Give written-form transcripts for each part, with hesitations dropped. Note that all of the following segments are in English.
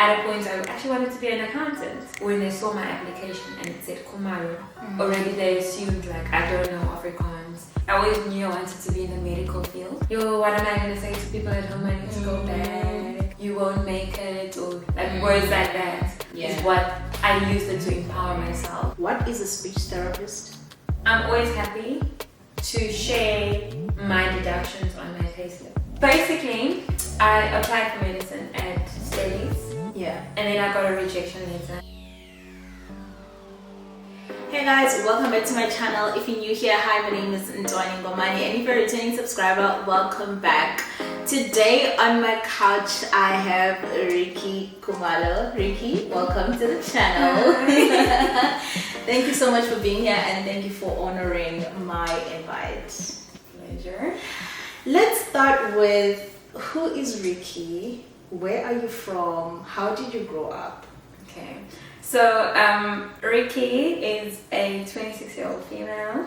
at a point I actually wanted to be an accountant. When they saw my application and it said Khumalo, already they assumed like I don't know Afrikaans. I always knew I wanted to be in the medical field. Yo, what am I going to say to people at home? I need to go back. You won't make it, or like words like that is what I used it to empower myself. What is a speech therapist? I'm always happy to share my deductions on my payslip. Basically, I applied for medicine at Studies. Yeah. And then I got a rejection letter. Hey guys, welcome back to my channel. If you're new here, hi, my name is Ntwaniengomane, and if you're a returning subscriber, welcome back. Today on my couch, I have Ricki Khumalo. Ricki, welcome to the channel. Thank you so much for being here, and thank you for honoring my invite. Pleasure. Let's start with, who is Ricki? Where are you from? How did you grow up? Okay. So, Ricki is a 26-year-old female.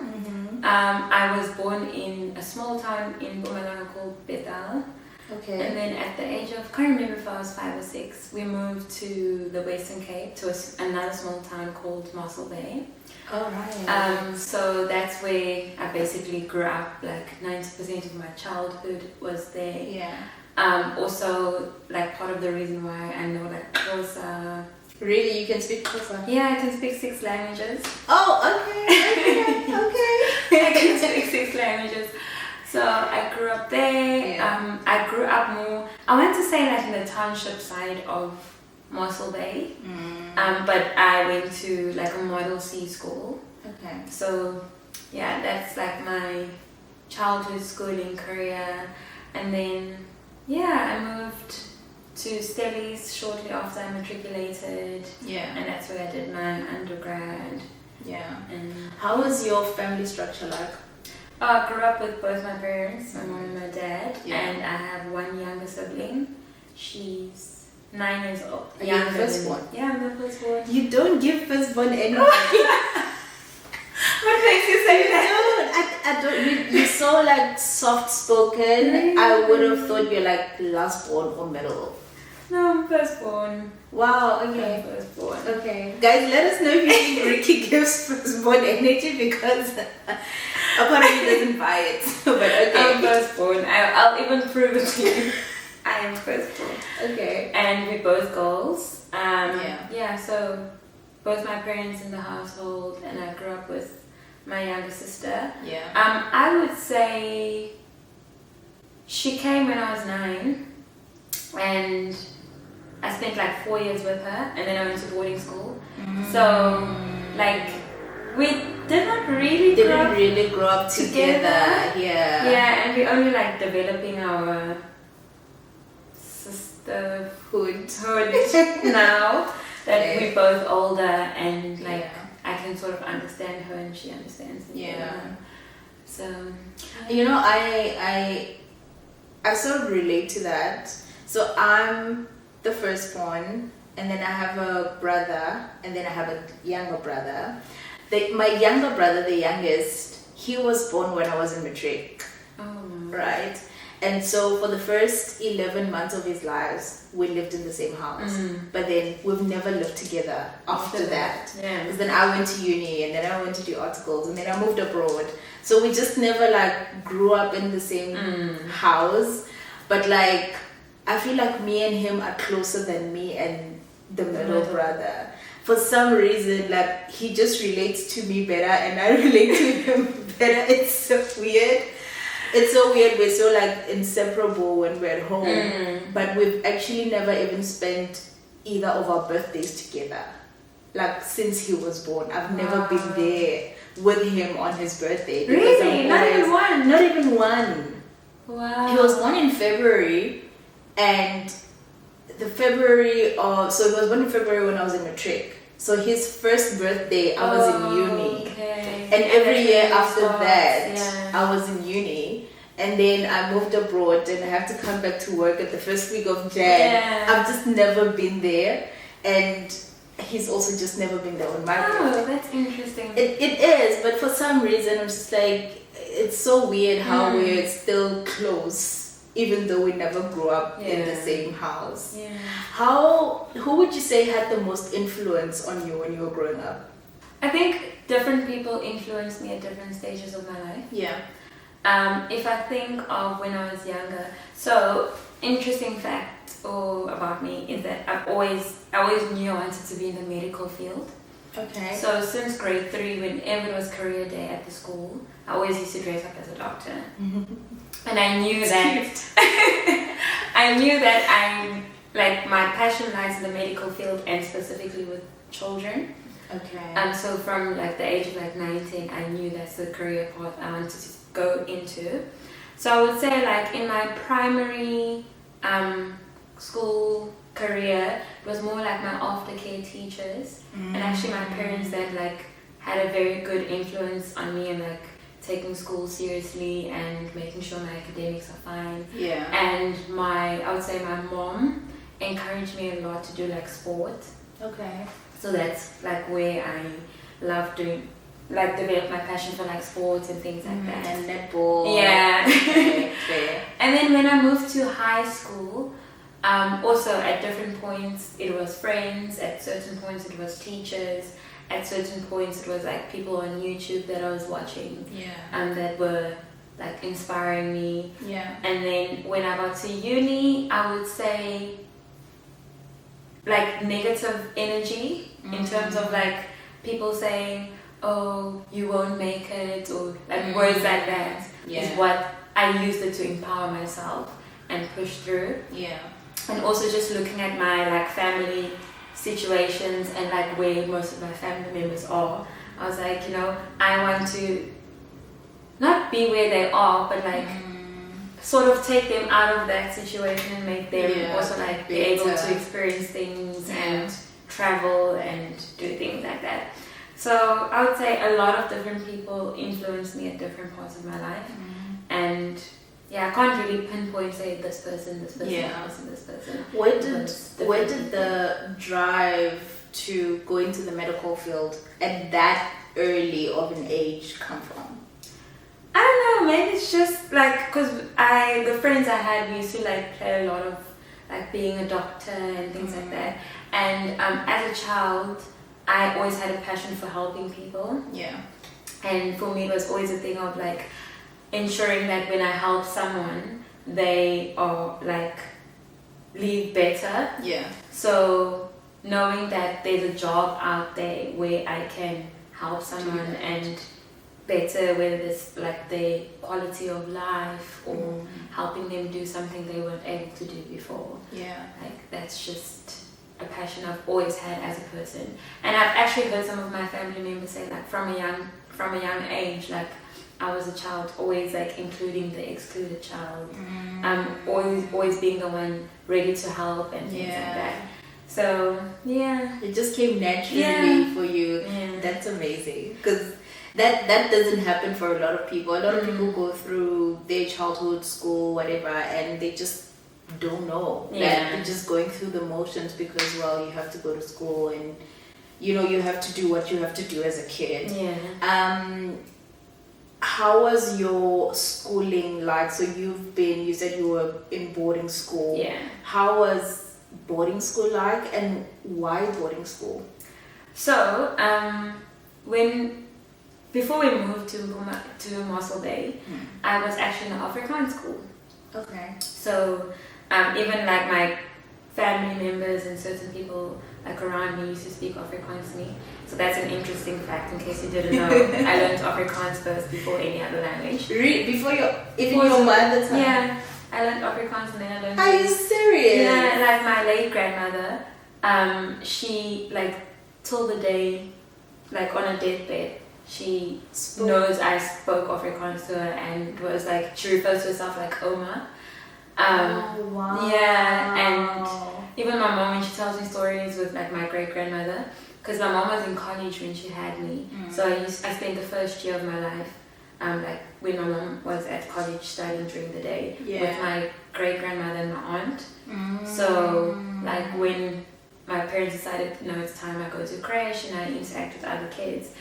I was born in a small town in Khumalo called Bethel. Okay. And then at the age of, I can't remember if I was 5 or 6, we moved to the Western Cape, to another small town called Mossel Bay. Oh, right. So that's where I basically grew up. Like 90% of my childhood was there. Yeah. Also, like part of the reason why I know like Xhosa. Really? You can speak Xhosa? Yeah, I can speak 6 languages. Oh, okay. I can speak 6 languages. So I grew up there. Yeah. I grew up more, I want to say like in the township side of Mossel Bay. But I went to like a Model C school. Okay. So yeah, that's like my childhood schooling career. And then I moved to Stellies shortly after I matriculated. Yeah. And that's where I did my undergrad. Yeah. And how was your family structure like? I grew up with both my parents, my mom and my dad. Yeah. And I have one younger sibling. She's 9 years old. Are you the firstborn? Yeah, I'm the firstborn. You don't give firstborn anything. What makes you say that? I don't. You're so like soft spoken. Really? I would have thought you're like lastborn or middle. No, I'm firstborn. Wow. I'm Okay. firstborn. Okay. Guys, let us know if you think Ricki gives firstborn energy, because apparently doesn't buy it. But okay. I'm firstborn. I'll even prove it to you. I am firstborn. Okay. And we're both girls. Yeah. So both my parents in the household, and I grew up with my younger sister. Yeah. I would say she came when I was 9, and I spent like 4 years with her, and then I went to boarding school. So like we did not really grow up together. Yeah. Yeah, and we're only like developing our sisterhood now that we're both older, and like I can sort of understand her and she understands me. Yeah. So you know, I sort of relate to that. So I'm the firstborn, and then I have a brother, and then I have a younger brother. My younger brother, the youngest, he was born when I was in matric. Right? And so for the first 11 months of his lives, we lived in the same house. But then we've never lived together after that. Yeah. Because then I went to uni, and then I went to do articles, and then I moved abroad. So we just never like grew up in the same house. But like, I feel like me and him are closer than me and the middle brother. For some reason, like, he just relates to me better, and I relate to him better. It's so weird. It's so weird. We're so like inseparable when we're at home, but we've actually never even spent either of our birthdays together. Like, since he was born, I've never been there with him on his birthday. Really? Not even one? Not even one. Wow. He was born in February, and so he was born in February when I was in matric. So his first birthday, I was in uni. Okay. And every year after that, I was in uni. And then I moved abroad, and I have to come back to work at the first week of Jan. I've just never been there. And he's also just never been there on my birthday. Oh, that's interesting. It is, but for some reason, I'm just like, it's so weird how we're still close even though we never grew up in the Yeah. same house. Yeah. Who would you say had the most influence on you when you were growing up? I think different people influenced me at different stages of my life. Yeah. If I think of when I was younger, so interesting fact about me is that I always knew I wanted to be in the medical field. Okay. So since grade 3, whenever it was career day at the school, I always used to dress up as a doctor. And I knew that I'm like my passion lies in the medical field and specifically with children. Okay. So from like the age of like 19, I knew that's the career path I wanted to go into. So I would say like in my primary school career, it was more like my aftercare teachers and actually my parents that like had a very good influence on me and like taking school seriously and making sure my academics are fine. Yeah. And I would say my mom encouraged me a lot to do like sport. Okay. So that's like where I love doing, like develop my passion for like sports and things like that. And netball. Yeah. Okay. And then when I moved to high school, also at different points it was friends, at certain points it was teachers, at certain points it was like people on YouTube that I was watching. Yeah. That were like inspiring me. Yeah. And then when I got to uni, I would say like negative energy in terms of like people saying, oh, you won't make it, or like words like that is what I used it to empower myself and push through. Yeah. And also just looking at my like family situations and like where most of my family members are, I was like, I want to not be where they are, but like sort of take them out of that situation and make them also like be able to experience things and travel and do things like that. So I would say a lot of different people influenced me at different parts of my life. And I can't really pinpoint say this person, this person. Where did the drive to go into the medical field at that early of an age come from? I don't know, maybe it's just like because the friends I had, we used to like play a lot of like being a doctor and things like that. And as a child, I always had a passion for helping people. Yeah. And for me, it was always a thing of like ensuring that when I help someone, they are like leave better. Yeah. So knowing that there's a job out there where I can help someone and better, whether it's like their quality of life or helping them do something they weren't able to do before. Yeah. Like that's just a passion I've always had as a person. And I've actually heard some of my family members say like from a young age, like I was a child, always like including the excluded child. Always being the one ready to help and things like that. So it just came naturally for you. That's amazing, because that doesn't happen for a lot of people. A lot of people go through their childhood, school, whatever, and they just don't know. Like, they're just going through the motions because, well, you have to go to school and you have to do what you have to do as a kid. How was your schooling like? So you said you were in boarding school. How was boarding school like, and why boarding school? So before we moved to Mossel Bay, I was actually in an Afrikaans school. Okay. So even like my family members and certain people like around me used to speak Afrikaans to me. So that's an interesting fact in case you didn't know. I learned Afrikaans first before any other language. Before your mother tongue? Yeah, I learned Afrikaans and then I learned. Are you serious? Yeah, like my late grandmother, she like till the day, like on a deathbed, she knows I spoke Afrikaans to her and was like, she refers to herself like Oma. Oh, wow. Yeah, and even my mom, when she tells me stories with like my great grandmother, because my mom was in college when she had me, so I spent the first year of my life, like when my mom was at college studying during the day with my great grandmother and my aunt. So like when my parents decided, it's time I go to creche and I interact with other kids.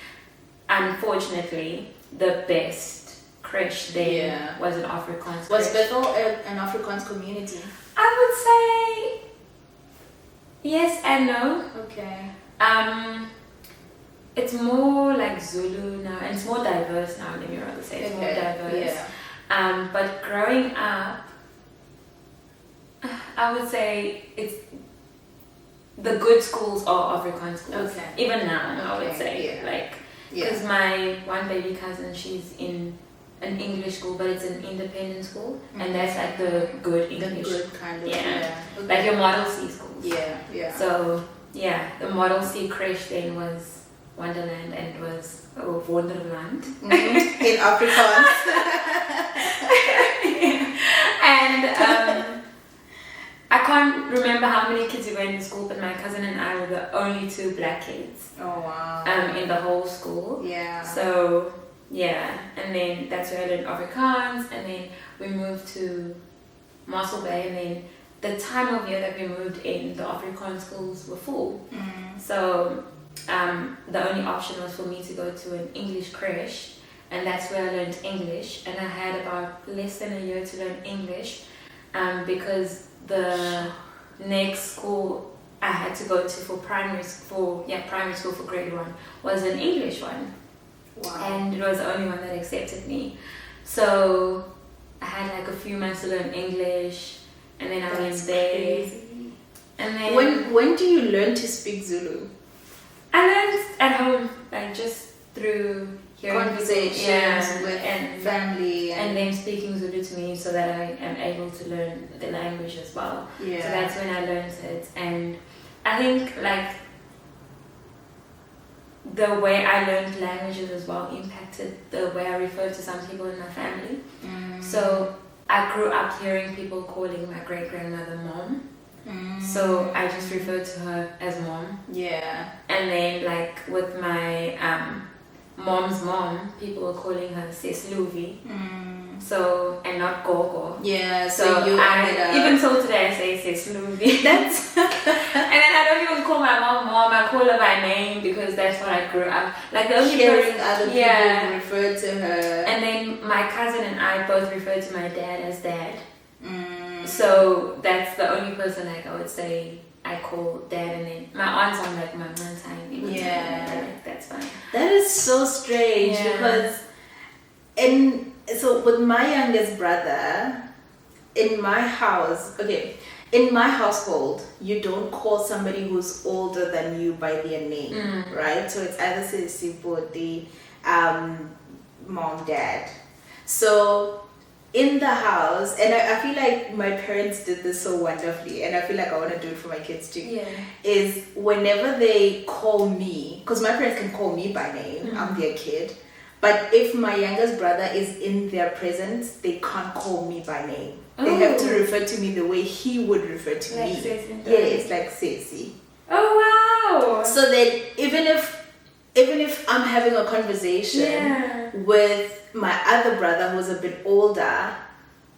Unfortunately, the best creche then was an Afrikaans Was creche. Bethel an Afrikaans community? I would say yes and no. Okay. It's more like Zulu now, and it's more diverse now. Let me rather say it's more diverse. Yeah. But growing up, I would say it's the good schools are Afrikaans schools. Okay. Even now, I would say Yeah. because my one baby cousin, she's in an English school, but it's an independent school, and that's like the good English. The good kind of. Yeah. Okay. Like your Model C schools. Yeah. So yeah, the Model C creche then was Wonderland, and it was Wonderland. In Afrikaans. And I can't remember how many kids we were in the school, but my cousin and I were the only 2 black kids. Oh wow. In the whole school. Yeah. So yeah, and then that's where I learned Afrikaans, and then we moved to Mossel Bay, and then the time of year that we moved in, the Afrikaans schools were full. So the only option was for me to go to an English creche, and that's where I learned English, and I had about less than a year to learn English because the next school I had to go to for primary school for grade 1 was an English one. Wow. And it was the only one that accepted me. So I had like a few months to learn English, and then I went there. Crazy. And then When do you learn to speak Zulu? I learned at home, like just through hearing Conversations people, with and family and them speaking Zulu to me, so that I am able to learn the language as well. Yeah. So that's when I learned it, and I think like the way I learned languages as well impacted the way I refer to some people in my family. So I grew up hearing people calling my great grandmother mom. So I just refer to her as mom. Yeah. And then like with my mom's mom, people were calling her Sis Luvi. So, and not Gogo. Yeah, So you ended up. even till today I say Sis Luvi. That's and then I don't even call my mom mom, I call her by name because that's what I grew up. Like the only hearing person, other people refer to her. And then my cousin and I both refer to my dad as dad. So that's the only person like I would say I call dad, and then my aunts I'm like my Ntwanie. Yeah. Like, that's fine. That is so strange because so with my youngest brother, in my house, in my household, you don't call somebody who's older than you by their name, right? So it's either Sisi, Bodi, mom, dad. So in the house, and I feel like my parents did this so wonderfully, and I feel like I want to do it for my kids too, is whenever they call me, because my parents can call me by name, I'm their kid, but if my youngest brother is in their presence, they can't call me by name. They have to refer to me the way he would refer to me. It's like Sissy. Oh wow! So that even if I'm having a conversation with my other brother who's a bit older,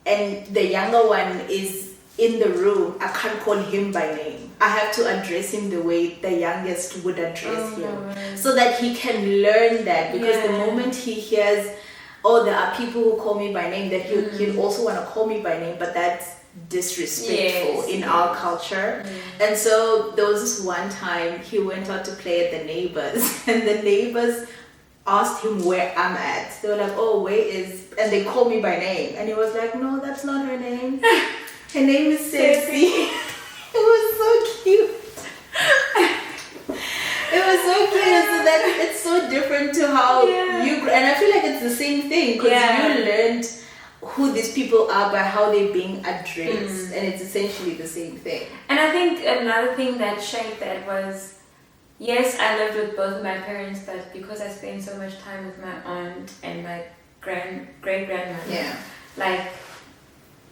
and the younger one is in the room, I can't call him by name. I have to address him the way the youngest would address him, so that he can learn that. Because the moment he hears, oh, there are people who call me by name, that he'd also want to call me by name, but that's disrespectful in our culture. And so there was this one time he went out to play at the neighbors, and the neighbors asked him where I'm at. They were like, oh, where is, and they called me by name, and he was like, no, that's not her name. Her name is Ceci. It was so cute. It was so cute. So that it's so different to how you grew, and I feel like it's the same thing, because you learned who these people are by how they're being addressed, and it's essentially the same thing. And I think another thing that shaped that was, yes, I lived with both of my parents, but because I spent so much time with my aunt and my great grandmother, like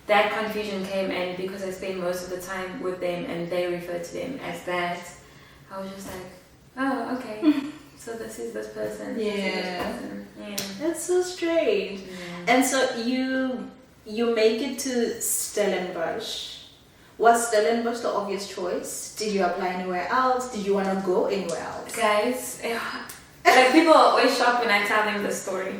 that confusion came, and because I spent most of the time with them and they refer to them as that, I was just like, oh, okay. So this is this person. This is this person. That's so strange. And so you make it to Stellenbosch. Was Stellenbosch the obvious choice? Did you apply anywhere else? Did you want to go anywhere else? Guys, like people always shock when I tell them the story.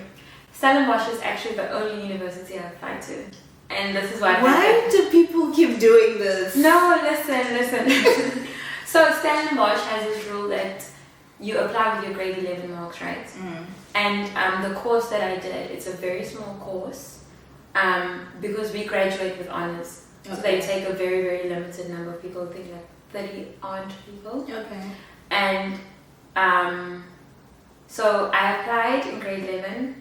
Stellenbosch is actually the only university I applied to. And this is what Why happened. do people keep doing this? No, listen. So Stellenbosch has this rule that you apply with your grade 11 marks, right? And the course that I did, it's a very small course because we graduate with honours. So they take a very, very limited number of people, I think like 30 odd people. Okay. And so I applied in grade 11.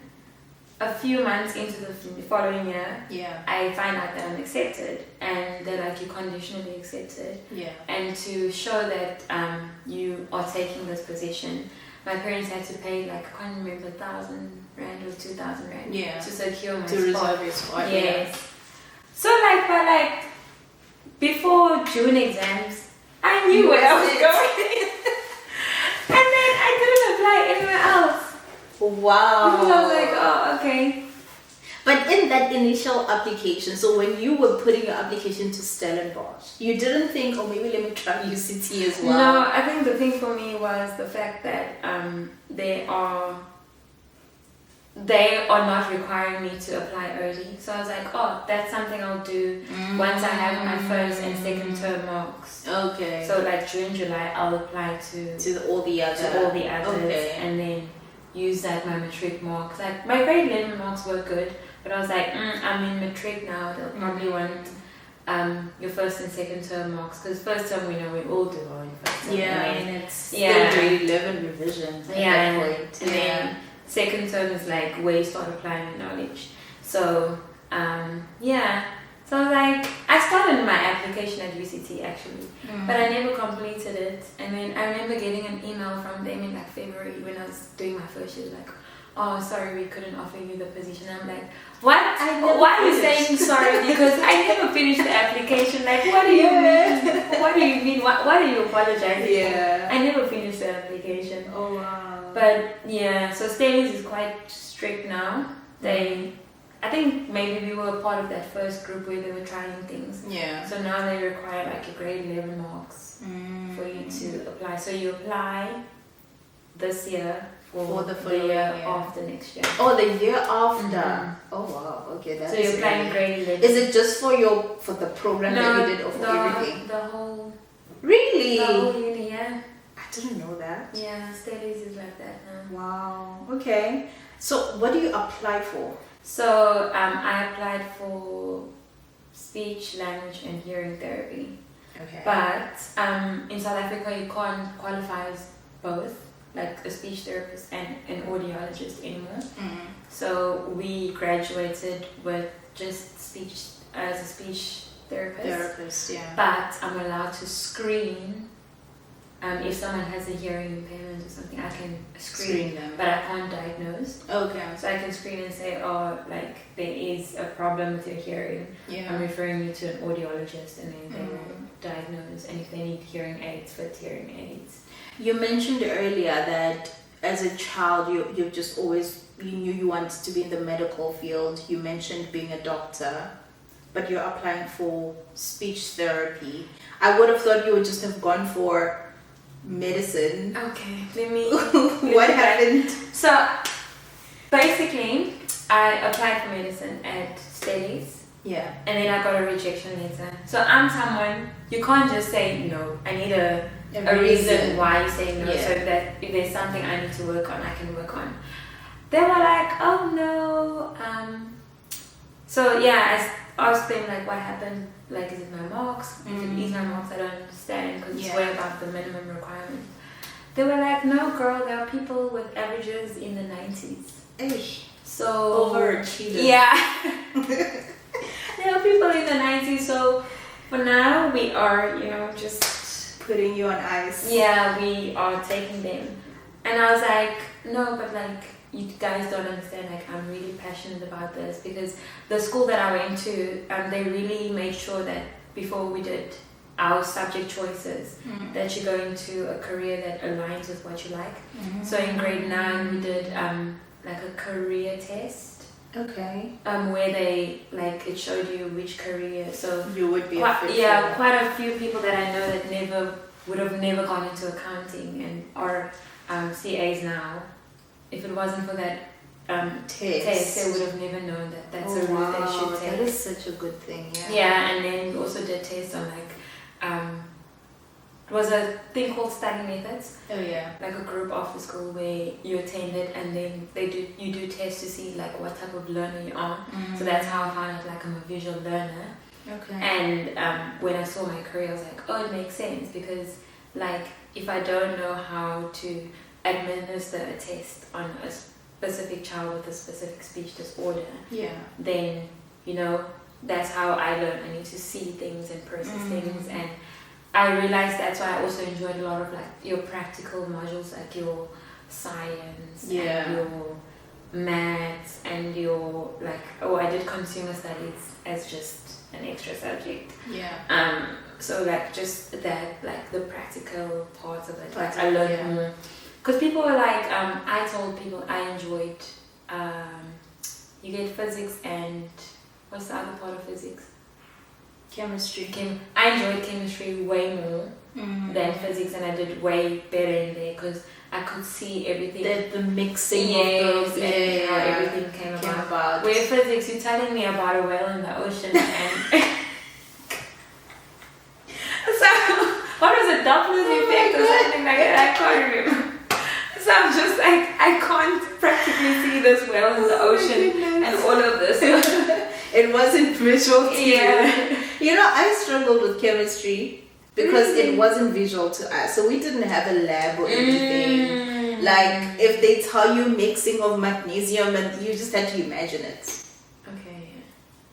A few months into the following year, I find out that I'm accepted and that like you conditionally accepted. And to show that you are taking this position, my parents had to pay like I can't remember 1,000 rand or 2,000 rand to secure my to spot. reserve your spot. Yes. So like by like before June exams, I knew where I was going, and then I couldn't apply anywhere else. Wow. Because I was like, oh, okay. But in that initial application, so when you were putting your application to Stellenbosch, you didn't think, oh, maybe let me try UCT as well? No, I think the thing for me was the fact that they are not requiring me to apply early. So I was like, oh, that's something I'll do once I have my first and second term marks. Okay. So like June, July, I'll apply to all the others. Okay. And then use like my matric marks. Like my grade 11 marks were good, but I was like, I'm in matric now. They'll probably want your first and second term marks because first term we know we all do our first term. And it's still grade 11 revisions at that point. And then second term is like where you start applying your knowledge. So So I was like, I started my application at UCT actually, but I never completed it. And then I remember getting an email from them in like February when I was doing my first year, like, oh, sorry, we couldn't offer you the position. I'm like, what? Why are you saying sorry? Because I never finished the application. Like, what do you mean? What do you mean? What are you apologizing for? I never finished the application. Oh, wow. But so Stellies is quite strict now. I think maybe we were part of that first group where they were trying things. So now they require like a grade 11 marks for you to apply. So you apply this year for the year after next year. Oh, the year after. Oh wow. Okay, that's. So you're applying grade 11. Is it just for the program that you did, or for everything? The whole. Really? The whole uni, yeah. I didn't know that. Yeah, Stellies is like that now. Wow. Okay. So what do you apply for? So I applied for speech, language, and hearing therapy. Okay. But in South Africa, you can't qualify as both, like a speech therapist and an audiologist anymore. So we graduated with just speech as a speech therapist. But I'm allowed to screen. If someone has a hearing impairment or something, I can screen them, but I can't diagnose. Okay. So I can screen and say, oh, like there is a problem with your hearing. I'm referring you to an audiologist, and then they will diagnose. And if they need hearing aids, fit hearing aids. You mentioned earlier that as a child, you just always you knew you wanted to be in the medical field. You mentioned being a doctor, but you're applying for speech therapy. I would have thought you would just have gone for medicine. Okay, let me what happened? So basically I applied for medicine at Stellies, and then I got a rejection letter. So I'm someone, you can't just say no. I need a reason why you say no, so that if there's something I need to work on, I can work on. They were like, oh no, so I asked them like what happened, like is it my marks? If it is my marks, I don't understand because it's way above the minimum requirement. They were like, no girl, there are people with averages in the 90s. So overachievers. There are people in the 90s, so for now we are, just putting you on ice. We are taking them. And I was like, no, but like you guys don't understand, like I'm really passionate about this because the school that I went to, they really made sure that before we did our subject choices that you go into a career that aligns with what you like. So in grade 9 we did like a career test. Okay. Where they it showed you which career. So you would be quite a few people that I know that would have never gone into accounting and are CAs now. If it wasn't for that test, they would have never known that that's a route they should take. That is such a good thing, yeah. Yeah, and then we also did tests on it was a thing called study methods. Oh yeah. Like a group after school where you attended, and then you do tests to see like what type of learner you are. So that's how I found out like I'm a visual learner. Okay. And when I saw my career, I was like, oh, it makes sense, because like if I don't know how to administer a test on a specific child with a specific speech disorder, then that's how I learn. I need to see things and process things, and I realized that's why I also enjoyed a lot of like your practical modules, like your science and your maths and your I did consumer studies as just an extra subject. So like just that, like the practical parts of it, like I learned more. Because people were like, I told people I enjoyed, you get physics and what's the other part of physics? Chemistry. I enjoyed chemistry way more than physics, and I did way better in there because I could see everything. The mixing of those, and how everything came about. Where physics, you're telling me about a whale in the ocean and... So, what was it? Doppler's effect or something like that? I can't remember. So I'm just like, I can't practically see this whale in the ocean and all of this. It wasn't visual to you. I struggled with chemistry because it wasn't visual to us. So we didn't have a lab or anything. Like, if they tell you mixing of magnesium, and you just had to imagine it. Okay.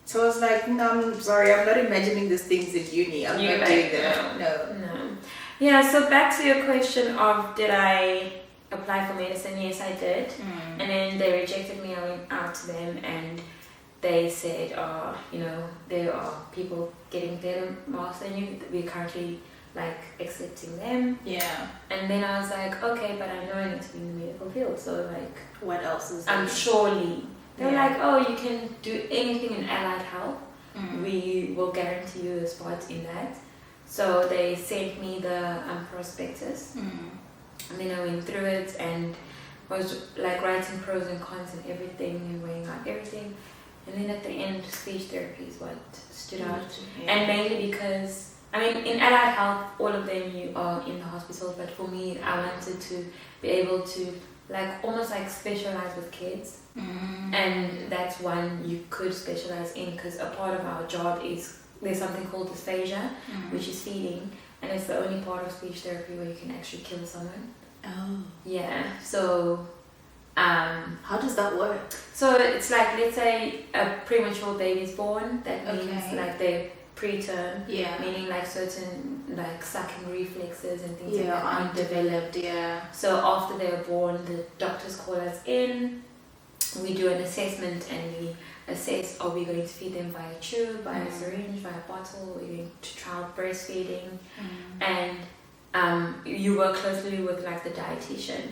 So I was like, no, I'm sorry, I'm not imagining these things in uni. I'm not doing that. No. Yeah, so back to your question of did I apply for medicine? Yes, I did. And then they rejected me. I went out to them and they said, there are people getting better marks than you. We're currently accepting them. Yeah. And then I was like, okay, but I know I need to be in the medical field. So what else is there? Surely. They're like, oh, you can do anything in allied health. We will guarantee you a spot in that. So they sent me the prospectus. And then I went through it and was writing pros and cons and everything and weighing out everything. And then at the end, speech therapy is what stood out. And mainly because, in allied health, all of them you are in the hospital, but for me, I wanted to be able to almost specialize with kids. And that's one you could specialize in, because a part of our job is, there's something called dysphagia, which is feeding, and it's the only part of speech therapy where you can actually kill someone. Oh. Yeah, so... how does that work? So it's let's say a premature baby is born, that means they're preterm, meaning certain sucking reflexes and things like that aren't developed. So after they're born, the doctors call us in, we do an assessment and we assess, are we going to feed them via tube, via syringe, via bottle, we're going to trial breastfeeding, and you work closely with the dietitian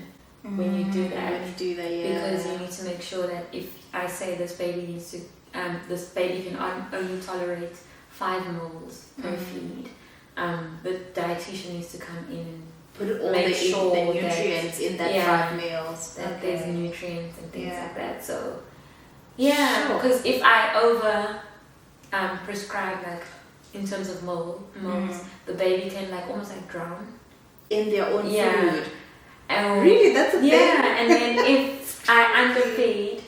when you do that. Because you need to make sure that if I say this baby can only tolerate 5 moles per feed, the dietitian needs to come in and put all the nutrients in that 5 meals. That there's nutrients and things like that. So because if I over prescribe in terms of moles, the baby can almost drown in their own food. Really, that's a thing. And then if I underfeed,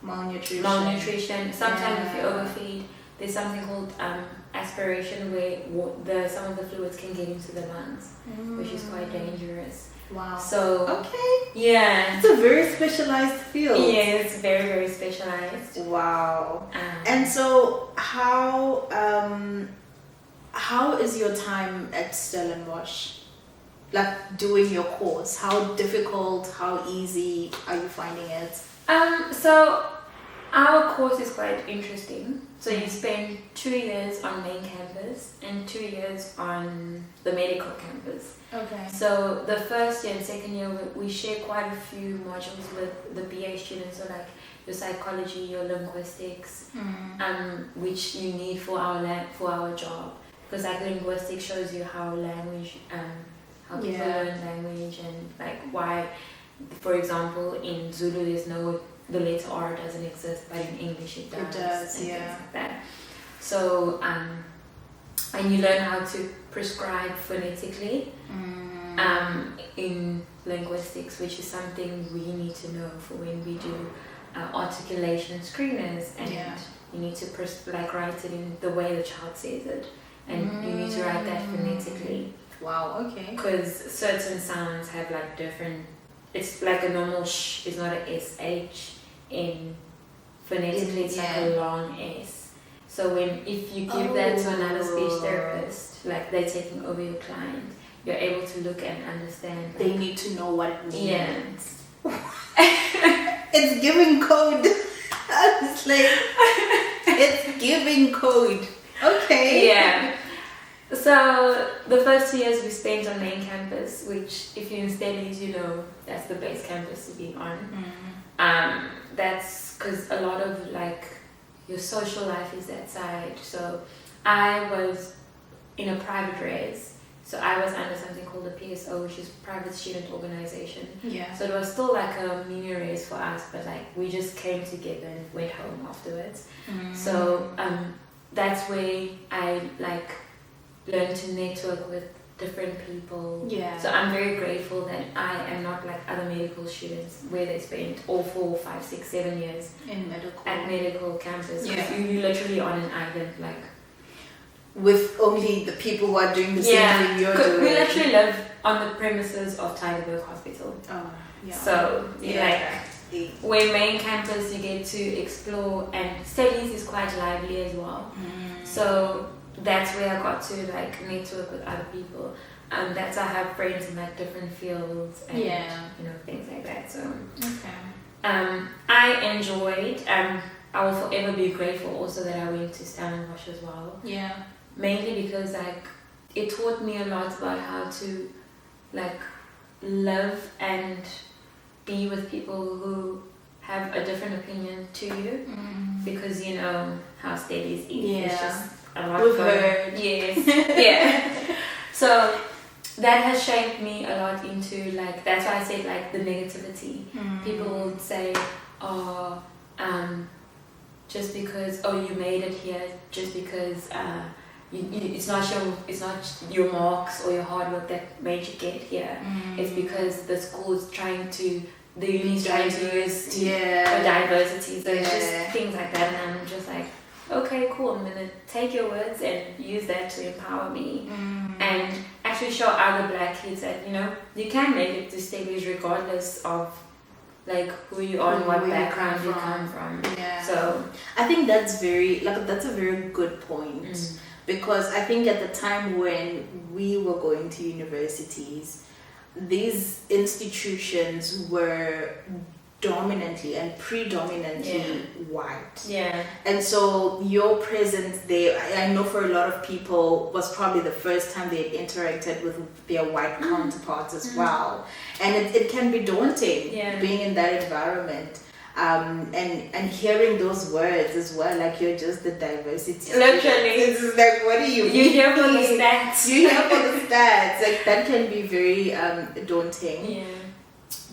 malnutrition. Sometimes if you overfeed, there's something called aspiration, where some of the fluids can get into the lungs, which is quite dangerous. Wow. So it's a very specialized field. Yeah, it's very, very specialized. Wow. And so how is your time at Stellenbosch? Doing your course, how difficult, how easy are you finding it? So our course is quite interesting. So you spend 2 years on main campus and 2 years on the medical campus. Okay. So the first year and second year, we share quite a few modules with the BA students. So your psychology, your linguistics, which you need for our job. Because linguistics shows you how language, how people learn language, and why For example, in Zulu, the letter R doesn't exist, but in English it does. It does, and yeah. things like that. So, and you learn how to prescribe phonetically in linguistics, which is something we need to know for when we do articulation screeners, and you need to write it in the way the child says it, and you need to write that phonetically. Wow, okay. Because certain sounds have like different. It's like a normal sh is not a sh. In phonetically, it's like a long s. So if you give that to another speech therapist, like they're taking over your client, you're able to look and understand. Like, they need to know what it means. Yeah. It's giving code. Honestly, it's giving code. Okay. Yeah. So the first 2 years we spent on main campus, which if you're in studies, you know that's the best campus to be on. That's because a lot of like your social life is that side. So I was in a private raise. So I was under something called the PSO, which is Private Student Organization. Yeah. So it was still like a mini race for us, but like we just came together and went home afterwards. So that's where I like learned to network with different people. Yeah. So I'm very grateful that I am not like other medical students where they spent all 4, 5, 6, 7 years in medical at medical campus. Yeah. You're literally on an island, like with only the people who are doing the same thing you're doing. We literally live on the premises of Tygerberg Hospital. Oh, yeah. So when main campus you get to explore, and studies is quite lively as well. So that's where I got to like network with other people. That's I have friends in like different fields and things like that. So I enjoyed. I will forever be grateful also that I went to Stellenbosch as well. Yeah. Mainly because like it taught me a lot about how to like live and be with people who have a different opinion to you, because you know how studies is. Yeah. It's just a lot We've of heard. Yes. Yeah. So that has shaped me a lot into like, that's why I said like the negativity. People would say, just because you made it here, just because it's not your marks or your hard work that made you get here. It's because the school's trying to, the uni's trying to use for diversity. So it's just things like that, and I'm just like, okay, cool, I'm gonna take your words and use that to empower me and actually show other black kids that you can make it to stages regardless of like who you are and what background you come from. Yeah. So I think that's a very good point, because I think at the time when we were going to universities, these institutions were dominantly and predominantly white. Yeah. And so your presence there, I know for a lot of people, was probably the first time they had interacted with their white counterparts as well. And it can be daunting being in that environment. And hearing those words as well, like you're just the diversity. Literally. It's just like, what are you? You're here for the stats. You're here for the stats. Like that can be very daunting. Yeah.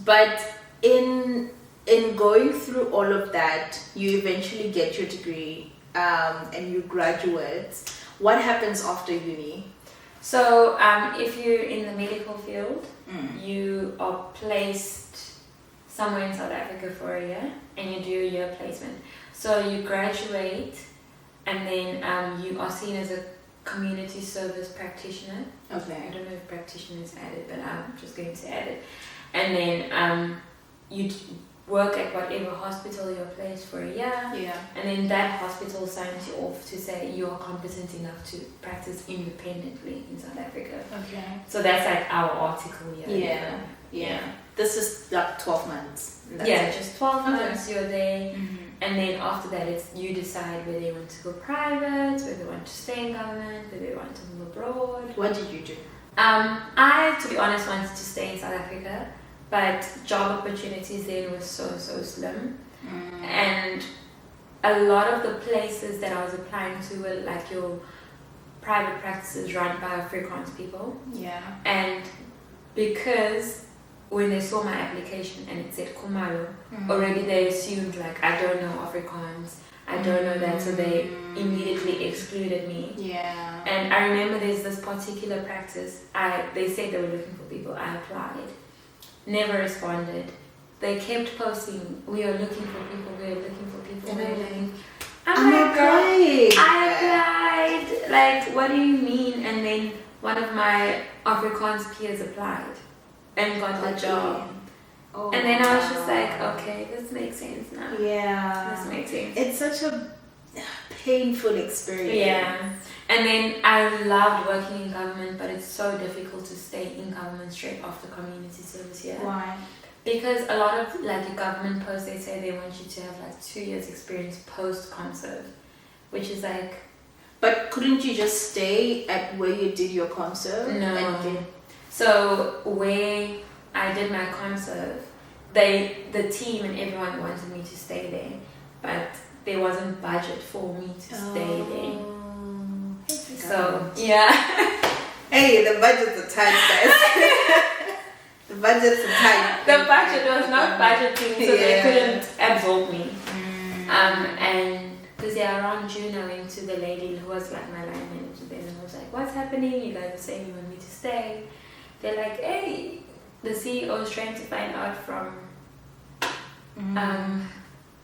But in going through all of that, you eventually get your degree and you graduate. What happens after uni? So if you're in the medical field, you are placed somewhere in South Africa for a year and you do a year placement. So you graduate and then you are seen as a community service practitioner. Okay. I don't know if practitioner is added, but I'm just going to add it. And then you work at whatever hospital you're placed for a year. Yeah. And then that hospital signs you off to say you are competent enough to practice independently in South Africa. Okay. So that's like our article here. Yeah. This is like 12 months. Just 12 months you're there. And then after that, it's you decide whether you want to go private, whether you want to stay in government, whether you want to move abroad. What did you do? I, to be honest, wanted to stay in South Africa, but job opportunities then were so slim. And a lot of the places that I was applying to were like your private practices run by Afrikaans people. Yeah. And because when they saw my application and it said Khumalo, already they assumed like I don't know Afrikaans, I don't know that, so they immediately excluded me. Yeah. And I remember there's this particular practice. They said they were looking for people. I applied, never responded. They kept posting, we are looking for people, we are looking for people. And I'm like, I'm like, girl, applied. I applied. Like, what do you mean? And then one of my Afrikaans peers applied and got the job. Oh, and then I was just like, okay, this makes sense now. Yeah. This makes sense. It's such a painful experience. Yeah. And then I loved working in government, but it's so difficult to stay in government straight after community service here. Why? Because a lot of like your government posts, they say they want you to have like 2 years experience post-conserve, which is like... But couldn't you just stay at where you did your conserve? No. So where I did my conserve, the team and everyone wanted me to stay there, but there wasn't budget for me to stay there. So yeah. Hey, the budget's are tight, guys. The budget's are tight. The budget was not budgeting, so they couldn't absorb me. And because around June I went to the lady who was like my line manager then, and I was like, what's happening? You guys are saying you want me to stay. They're like, hey, the CEO is trying to find out from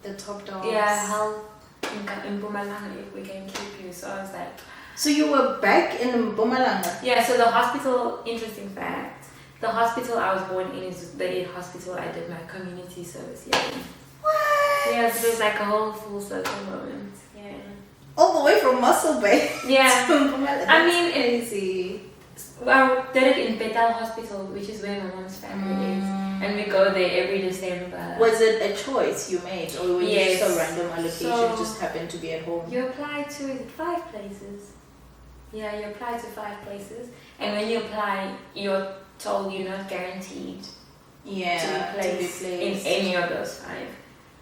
the top dogs. Yeah, how in Mpumalanga if we can keep you. So I was like, so you were back in Mpumalanga? Yeah, so the hospital, interesting fact, the hospital I was born in is the hospital I did my community service here in. What? Yeah, so there's like a whole full circle moment. Yeah. All the way from Muscle Bay Yeah. to Mpumalanga. I mean, crazy. Well, I did it in Betal Hospital, which is where my mom's family is. And we go there every December. Was it a choice you made, or was it just a random allocation, So, just happened to be at home? You apply to 5 places. Yeah, you apply to 5 places. And when you apply, you're told you're not guaranteed to be placed in any of those 5.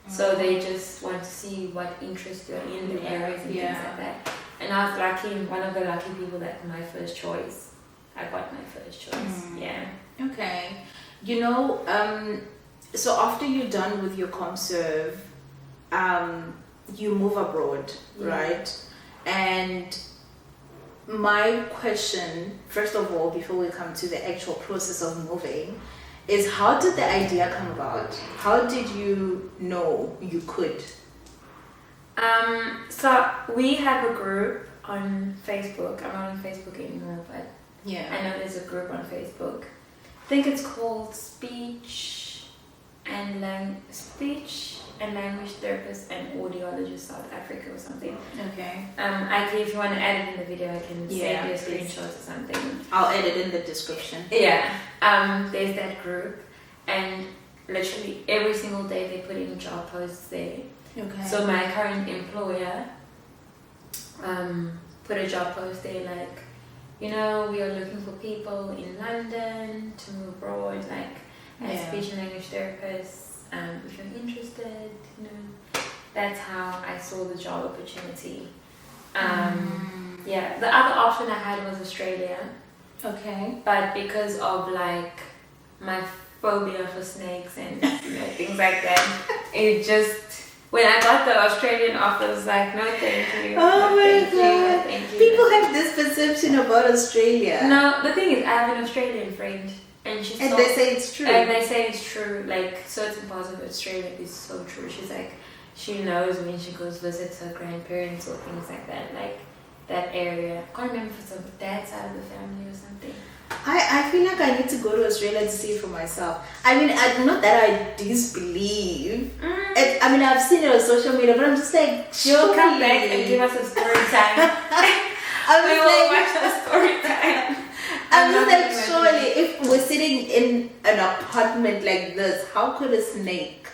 So they just want to see what interest you're in, the areas and things like that. And I was lucky, one of the lucky people that my first choice. I got my first choice. Yeah. Okay. You know, so after you're done with your conserve, you move abroad, right? And my question, first of all, before we come to the actual process of moving, is how did the idea come about? How did you know you could? So we have a group on Facebook. I'm not on Facebook anymore, but I know there's a group on Facebook. I think it's called Speech and Language Therapists and Audiologists South Africa or something. Okay. If you want to add it in the video, I can send you a screenshot or something. I'll add it in the description. Yeah. There's that group, and literally every single day they put in job posts there. Okay. So my current employer put a job post there like, we are looking for people in London to move abroad, like as speech and language therapists. If you're interested, that's how I saw the job opportunity. The other option I had was Australia. Okay. But because of like my phobia for snakes and things like that, it just, when I got the Australian offer, I was like, no thank you. Oh my God. Thank you. People have this perception about Australia. No, the thing is, I have an Australian friend, and they say it's true. And they say it's true. Like, certain parts of Australia is so true. She's like, she knows when she goes visits her grandparents or things like that. Like, that area. I can't remember if it's on the dad's side of the family or something. I feel like I need to go to Australia to see it for myself. I mean, not that I disbelieve. I've seen it on social media, but I'm just like, You'll come back and give us a story time. We will watch the story time. I'm just like, surely, if we're sitting in an apartment like this, how could a snake?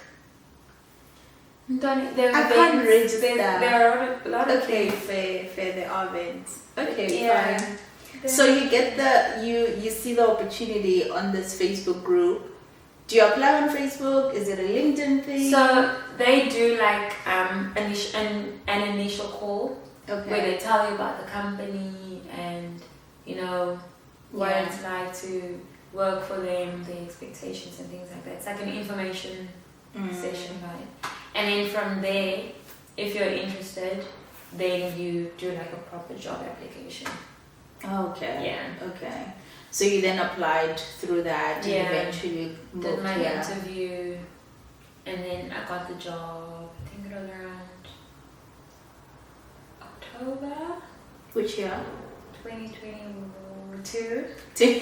Ntwanie, I can't register. There are a lot of things. Fair, there are events. Okay, fine. So you get you see the opportunity on this Facebook group. Do you apply on Facebook? Is it a LinkedIn thing? So they do like an initial call where they tell you about the company and what it's like to work for them, their expectations and things like that. It's like an information session, right? And then from there, if you're interested, then you do like a proper job application. Okay. Yeah. Okay. So you then applied through that and eventually moved did my here. interview, and then I got the job. I think it was around October. Which year? 2022.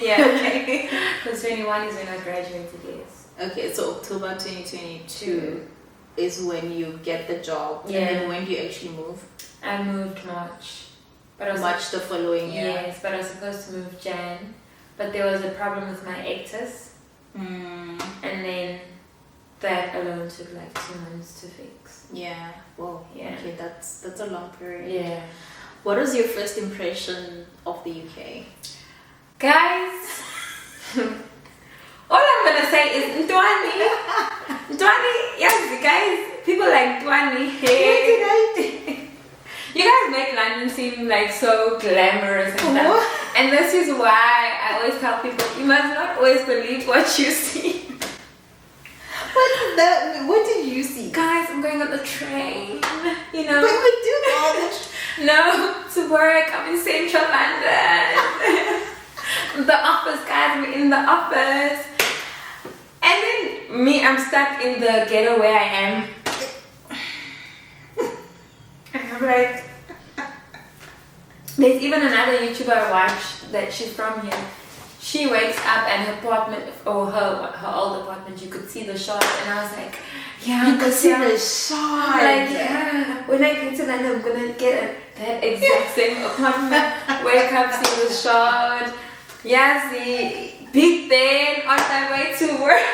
Yeah. Okay. Because 21 is when I graduated, yes. Okay, so October 2022 is when you get the job. Yeah. And then when do you actually move? I moved March. But I was March the following year. Yes, but I was supposed to move Jan. But there was a problem with my ACTIS. And then that alone took like 2 months to fix. Yeah. Whoa. Yeah. Okay, that's a long period. Yeah. What was your first impression of the UK? Guys, all I'm gonna say is Ntwanie. Ntwanie, yes, guys. People like Ntwanie. Hey. You guys make London seem like so glamorous and stuff. And this is why I always tell people, you must not always believe what you see. What did you see? Guys, I'm going on the train, you know. But we do all this. No, to work. I'm in central London. The office, guys, we're in the office. And then me, I'm stuck in the ghetto where I am. And I'm like, there's even another YouTuber I watch that she's from here. She wakes up and her apartment, or her old apartment, you could see the shot, and I was like, yeah, you could see the shot. Like, yeah, when I get to London, I'm gonna get that exact same apartment. Wake up, see the shot. Yeah, see, Big Ben on my way to work.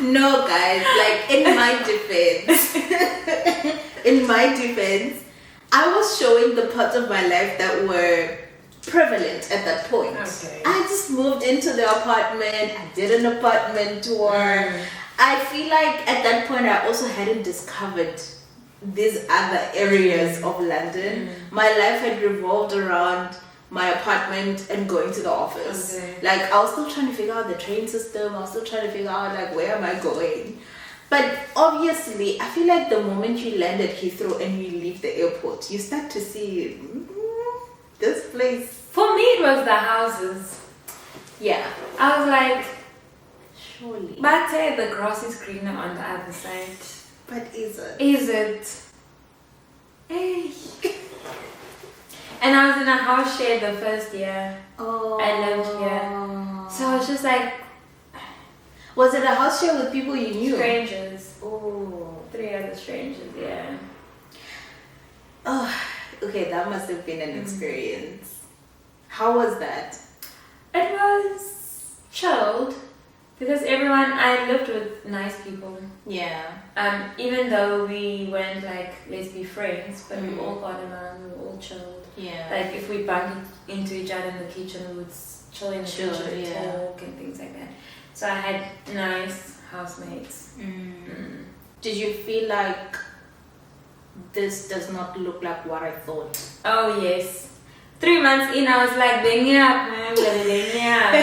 No, guys, like in my defense, I was showing the parts of my life that were prevalent at that point. Okay. I just moved into the apartment. I did an apartment tour. I feel like at that point I also hadn't discovered these other areas of London. My life had revolved around my apartment and going to the office. Okay. Like I was still trying to figure out the train system. I was still trying to figure out like where am I going. But obviously, I feel like the moment you land at Heathrow and you leave the airport, you start to see this place. For me, it was the houses. Yeah. I was like, Surely. but the grass is greener on the other side. But is it? Is it? Hey. And I was in a house share the first year. Oh. I lived here. So I was just like, was it a house share with people you knew? strangers. Oh. 3 other strangers, yeah. Oh, okay, that must have been an experience. How was that? It was chilled because I lived with nice people. Yeah. Even though we weren't like, let's be friends, but we all got along, we were all chilled. Yeah. Like if we bumped into each other in the kitchen, we would chill in the kitchen and yeah. talk and things like that. So I had nice housemates. Did you feel like this does not look like what I thought? Oh yes. 3 months in, I was like, bang it up, man, bang it up.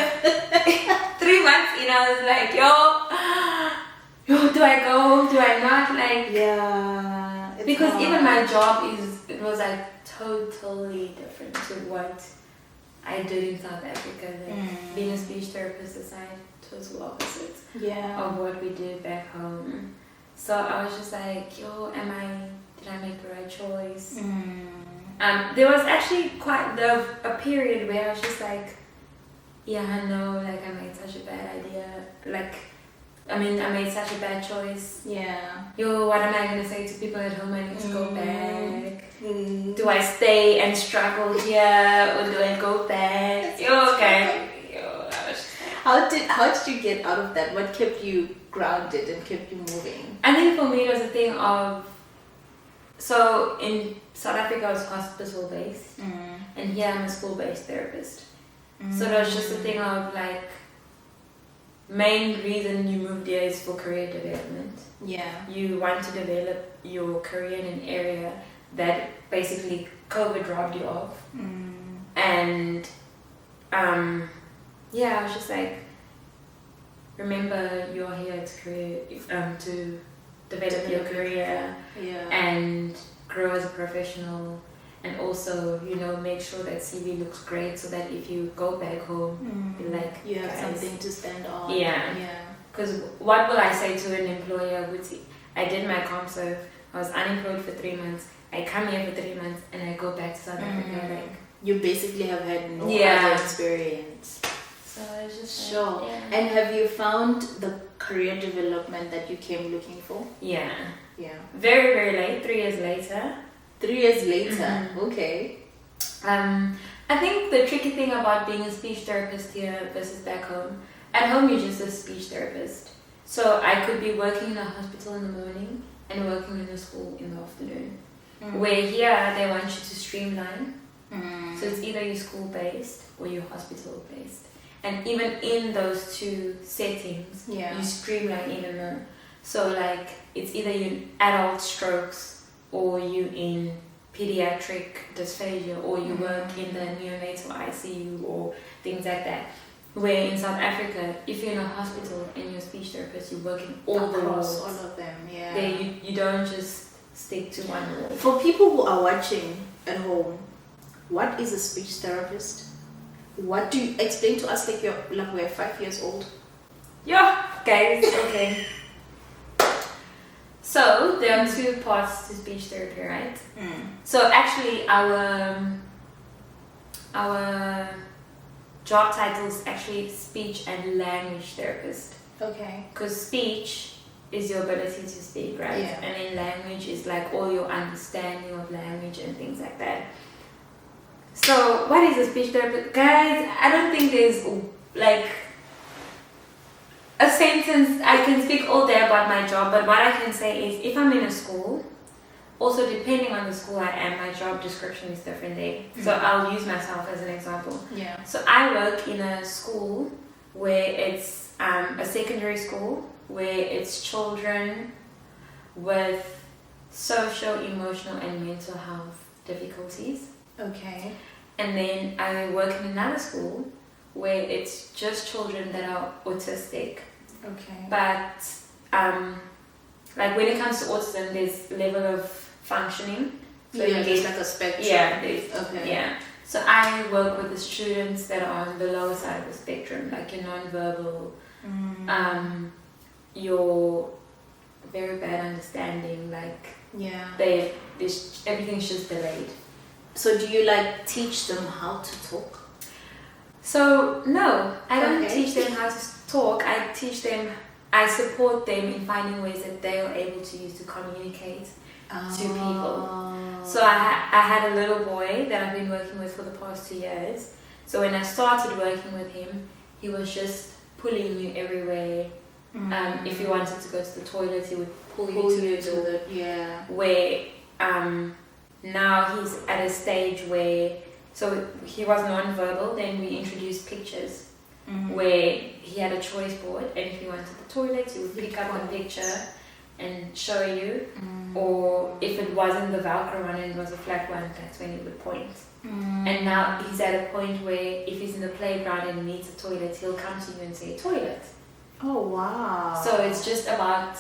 3 months in, I was like, yo, do I go? Do I not? Like, yeah. because even my job it was like totally different to what I did in South Africa. Like, being a speech therapist aside, total opposite of what we did back home. So I was just like, did I make the right choice? There was actually quite a period where I was just like, I made such a bad idea. I made such a bad choice. Yeah. What am I going to say to people at home? I need to go back. Do I stay and struggle here or do I go back? Okay. How did you get out of that? What kept you grounded and kept you moving? I think for me it was a thing of, so in South Africa I was hospital based and here I'm a school based therapist. So it was just a thing of like, main reason you moved here is for career development. Yeah. You want to develop your career in an area that basically COVID robbed you of. And yeah, I was just like, remember you're here to develop your career and grow as a professional, and also, you know, make sure that CV looks great so that if you go back home, you're like, you have guys, something to stand on. Yeah. Because what will I say to an employer? I did my ComServe, I was unemployed for 3 months, I come here for 3 months, and I go back to South Africa. Like, you basically have had no other experience. So it's just sure. Like, yeah. And have you found the career development that you came looking for? Yeah. Yeah. Very, very late, 3 years later. 3 years later, okay. I think the tricky thing about being a speech therapist here versus back home, at home you're just a speech therapist. So I could be working in a hospital in the morning and working in a school in the afternoon. Where here they want you to streamline. So it's either you're school based or you're hospital based. And even in those two settings, you streamline even more. So like it's either you adult strokes or you in pediatric dysphagia, or you work in the neonatal ICU or things like that. Where in South Africa, if you're in a hospital and you're a speech therapist, you work in all the wards. All of them, yeah. There you don't just stick to one ward. For people who are watching at home, what is a speech therapist? What do you explain to us like we're 5 years old? Yeah, guys, okay. So there are two parts to speech therapy, right? So actually our job title is actually speech and language therapist. Okay. Because speech is your ability to speak, right? Yeah. And then language is like all your understanding of language and things like that. So what is a speech therapist? Guys, I don't think there's like a sentence. I can speak all day about my job, but what I can say is if I'm in a school, also depending on the school I am, my job description is different there. So I'll use myself as an example. Yeah. So I work in a school where it's a secondary school where it's children with social, emotional and mental health difficulties. Okay. And then I work in another school where it's just children that are autistic. Okay. But like when it comes to autism, there's level of functioning. So you get like a spectrum. Yeah, okay. Yeah. So I work with the students that are on the lower side of the spectrum, like your non-verbal, your very bad understanding, like everything's just delayed. So do you like teach them how to talk? So no, I don't teach them how to talk. I support them in finding ways that they are able to use to communicate to people. So I had a little boy that I've been working with for the past 2 years. So when I started working with him, he was just pulling you everywhere. If you wanted to go to the toilet, he would pull you to the where now he's at a stage where, so he was non-verbal, then we introduced pictures where he had a choice board, and if he went to the toilet, he would pick up a picture and show you, or if it wasn't the Velcro one and it was a flat one, that's when he would point. And now he's at a point where if he's in the playground and he needs a toilet, he'll come to you and say toilet. Oh wow. So it's just about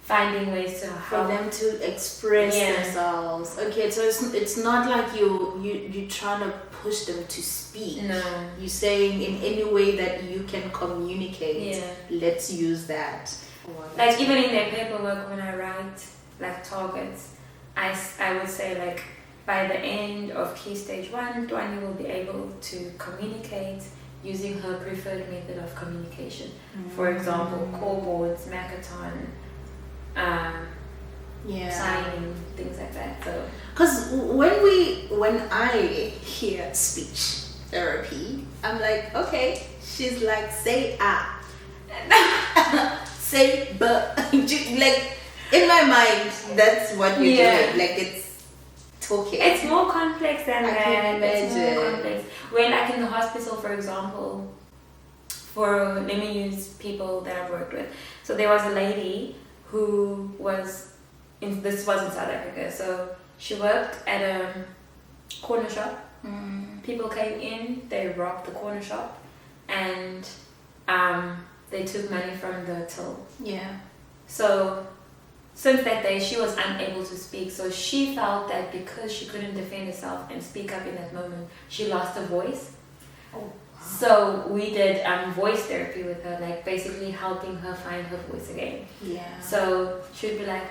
finding ways to help for them to express themselves. Okay, so it's not like you're trying to push them to speak. No. You're saying in any way that you can communicate, let's use that. Like even in their paperwork when I write like targets, I would say like by the end of key stage 1, Ntwanie will be able to communicate using her preferred method of communication. For example, call boards, Macathon, signing, things like that. So, because when I hear speech therapy, I'm like, okay, she's like, say say but, like in my mind, that's what you're doing. Like it's talking. It's more complex than that. I can imagine. It's more complex. When like in the hospital, for example, let me use people that I've worked with. So there was a lady who this was in South Africa, so she worked at a corner shop. People came in, they robbed the corner shop, and they took money from the till. Yeah. So since that day, she was unable to speak. So she felt that because she couldn't defend herself and speak up in that moment, she lost her voice. Oh. So we did voice therapy with her, like basically helping her find her voice again. Yeah. So she'd be like,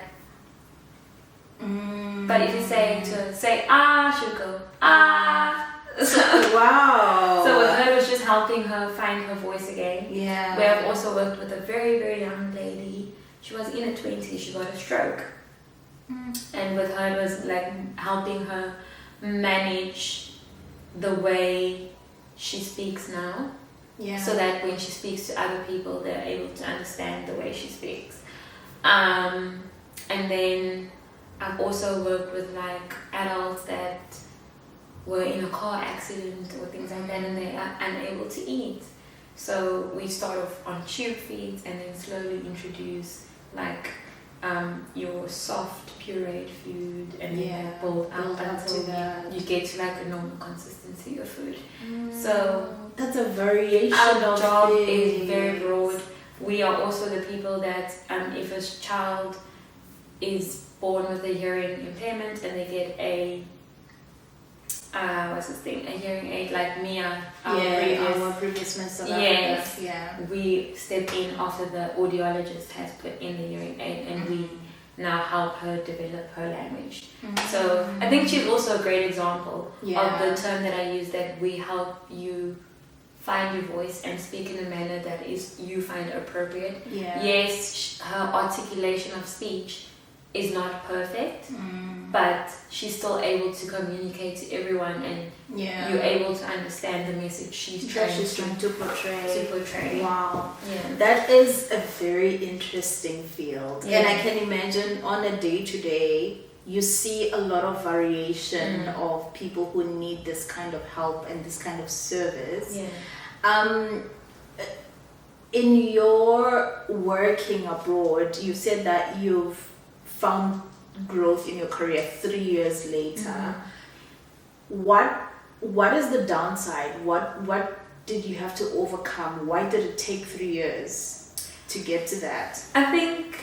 but if you say to her, say ah, she'd go ah. Wow. So with her, it was just helping her find her voice again. Yeah. We have also worked with a very, very young lady. She was in her 20s, she got a stroke. And with her, it was like helping her manage the way she speaks now. Yeah. So that when she speaks to other people, they're able to understand the way she speaks. And then I've also worked with like adults that were in a car accident or things like that, and they are unable to eat. So we start off on tube feeds and then slowly introduce like your soft pureed food, and then build up until you get to like a normal consistency of food. So that's a variation. Our of job things. is very broad. We are also the people that if a child is born with a hearing impairment and they get a a hearing aid like Mia, our previous Mr. Yes. Yeah. We step in after the audiologist has put in the hearing aid, and we now help her develop her language. So I think she's also a great example of the term that I use, that we help you find your voice and speak in a manner that is you find appropriate. Yeah. Yes, her articulation of speech is not perfect, but she's still able to communicate to everyone, and you're able to understand the message she's trying to portray. Wow. Yeah. That is a very interesting field. Yeah. And I can imagine on a day-to-day, you see a lot of variation of people who need this kind of help and this kind of service. Yeah. In your working abroad, you said that you've found growth in your career 3 years later. What is the downside? What did you have to overcome? Why did it take 3 years to get to that? I think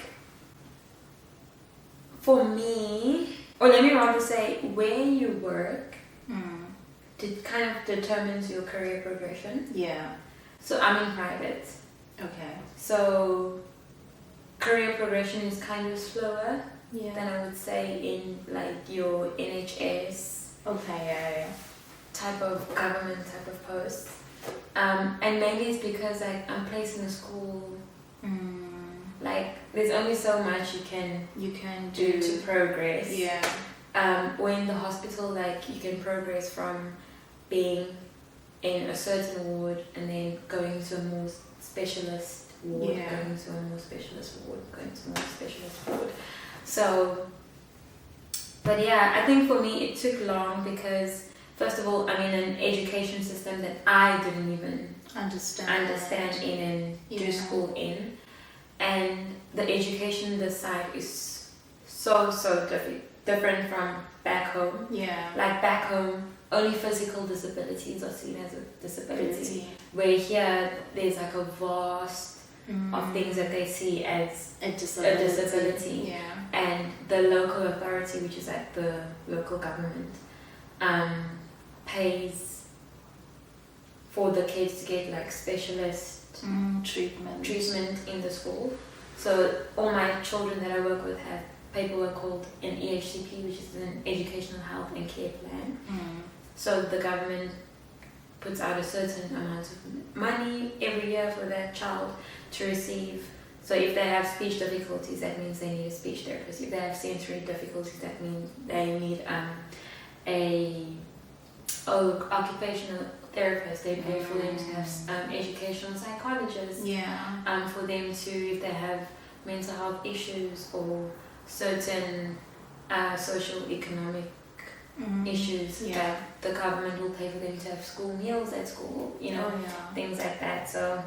for me, or let me rather say, where you work kind of determines your career progression. Yeah. So I'm in private. Okay. So career progression is kind of slower than Yeah. I would say in like your NHS Okay. type of government type of post. And maybe it's because like I'm placed in a school, like there's only so much you can do to progress. Yeah. Or in the hospital, like you can progress from being in a certain ward and then going to a more specialist ward, going to a more specialist ward, going to a more specialist ward. So, but yeah, I think for me it took long because first of all, I'm in an education system that I didn't even understand in and do school in, and the education this side is so different from back home. Yeah. Like back home, only physical disabilities are seen as a disability. Where here, there's like a vast of things that they see as a disability. Yeah. And the local authority, which is like the local government, pays for the kids to get like specialist treatment in the school. So all my children that I work with have paperwork called an EHCP, which is an Educational Health and Care Plan. So the government puts out a certain amount of money every year for that child to receive. So if they have speech difficulties, that means they need a speech therapist. If they have sensory difficulties, that means they need occupational therapist. They pay for them to have educational psychologists. For them to, if they have mental health issues or certain social economic issues, that the government will pay for them to have school meals at school, things like that. So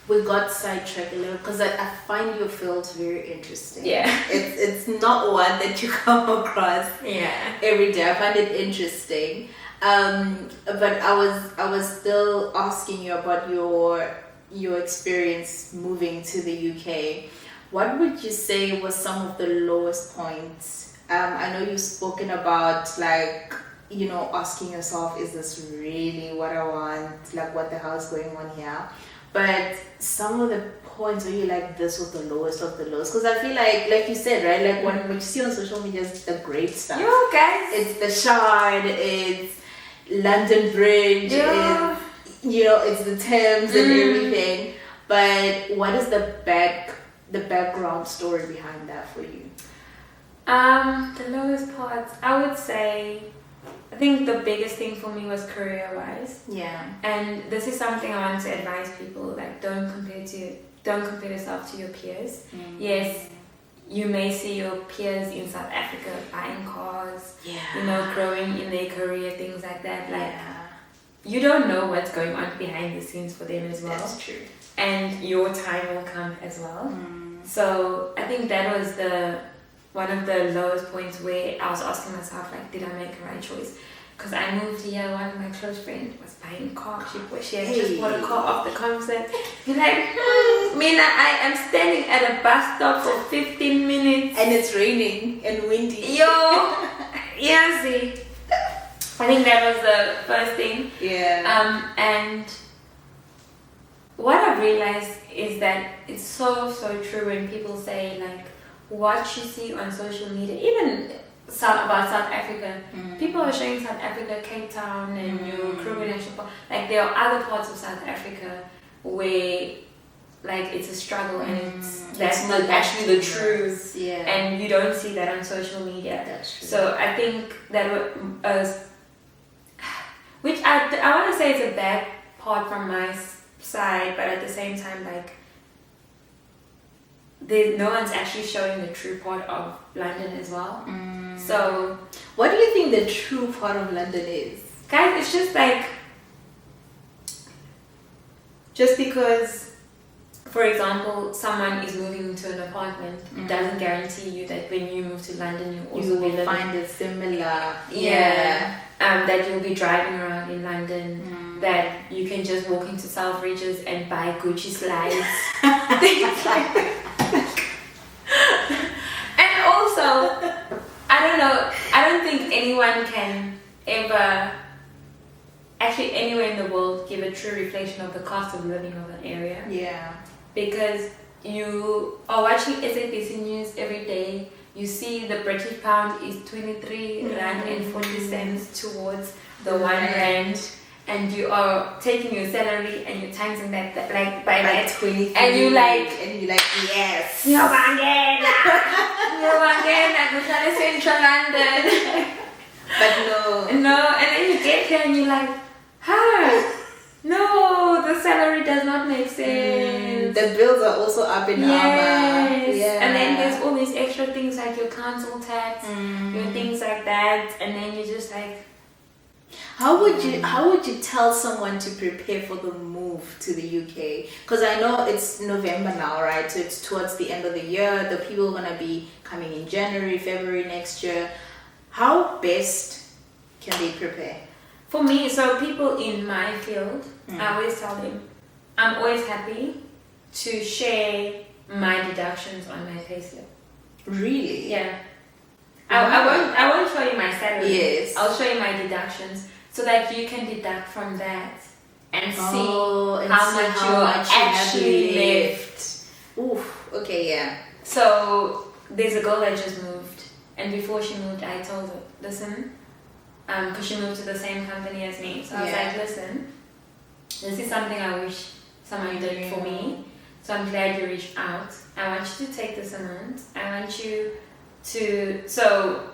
we got sidetracked a little because I find your field very interesting. Yeah. It's not one that you come across Yeah. every day. I find it interesting. But I was still asking you about your experience moving to the UK. What would you say was some of the lowest points? I know you've spoken about like, you know, asking yourself, is this really what I want? Like, what the hell is going on here? But some of the points where you're like, this was the lowest of the lowest. Because I feel like you said, right? Like what you see on social media is the great stuff. Yo, guys. It's the Shard, it's London Bridge, Yeah. it's, you know, it's the Thames and everything. But what is the background story behind that for you? The lowest parts, I would say, I think the biggest thing for me was career-wise. Yeah. And this is something I want to advise people, like don't compare yourself to your peers. Yes, you may see your peers in South Africa buying cars, you know, growing in their career, things like that. Like you don't know what's going on behind the scenes for them as well. That's true. And your time will come as well. So I think that was one of the lowest points where I was asking myself, like, did I make the right choice? Because I moved here, one of my close friends was buying a car. She had just bought a car off the concert. You're like, Mina, I am standing at a bus stop for 15 minutes. And it's raining and windy. Yeah, see. I think that was the first thing. Yeah. And what I've realized is that it's so true when people say, like, what you see on social media, even about South Africa, people are showing South Africa, Cape Town, and your Kruger National Park. Like there are other parts of South Africa where, like, it's a struggle, and that's not actually the truth. Yeah. And you don't see that on social media. That's true. So I think that which I want to say is a bad part from my side, but at the same time, like, no one's actually showing the true part of London as well. So what do you think the true part of London is? Guys, it's just like, just because, for example, someone is moving into an apartment, it doesn't guarantee you that when you move to London you also will find it similar. That you'll be driving around in London, that you can just walk into Selfridges and buy Gucci slides, things like that. And also, I don't know, I don't think anyone can ever, actually anywhere in the world, give a true reflection of the cost of living of an area. Yeah. Because you are watching SABC News every day, you see the British pound is 23 rand and 40 cents towards the 1 rand, and you are taking your salary and you're timesing that like by that 20, and you're like yes, you're again I go to Central London. But no, and then you get here and you're like, no, the salary does not make sense. The bills are also up in armor. Yeah. And then there's all these extra things like your council tax, your things like that, and then you're just like, how would you tell someone to prepare for the move to the UK? Because I know it's November now, right? So it's towards the end of the year. The people are gonna be coming in January, February next year. How best can they prepare? For me, so people in my field, I always tell them, I'm always happy to share my deductions on my payslip. Really? Yeah. I won't show you my salary. Yes. I'll show you my deductions so that you can deduct from that and see how much you actually left. Oof. Okay, yeah. So there's a girl that just moved, and before she moved, I told her, listen, because she moved to the same company as me. So I was like, listen, this is something I wish someone did for me. So I'm glad you reached out. I want you to take this amount. I want you to... So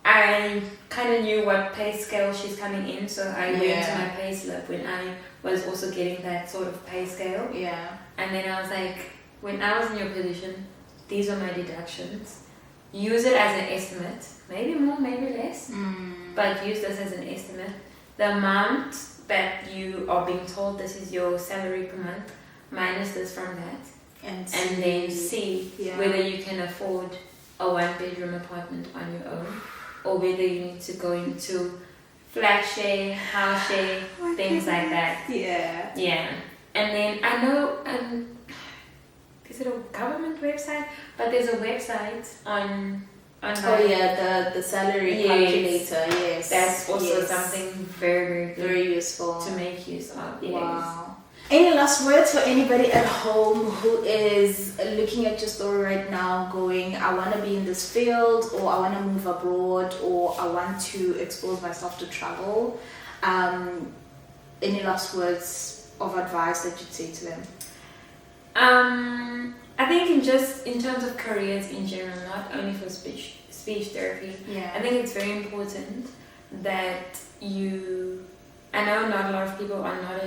I kind of knew what pay scale she's coming in. So I went to my pay slip when I was also getting that sort of pay scale. Yeah. And then I was like, when I was in your position, these are my deductions. Use it as an estimate. Maybe more, maybe less. But use this as an estimate. The amount that you are being told this is your salary per month, minus this from that. And then see whether you can afford a 1-bedroom apartment on your own, or whether you need to go into flat share, house share, things like that. Yeah. Yeah. And then I know, is it a government website? But there's a website on Oh yeah, the salary calculator. Yes. That's also something very, very good very useful to make use of. Yes. Wow. Any last words for anybody at home who is looking at your story right now going, I want to be in this field, or I want to move abroad, or I want to expose myself to travel? Any last words of advice that you'd say to them? I think in terms of careers in general, not only for speech therapy, I think it's very important that I know not a lot of people are not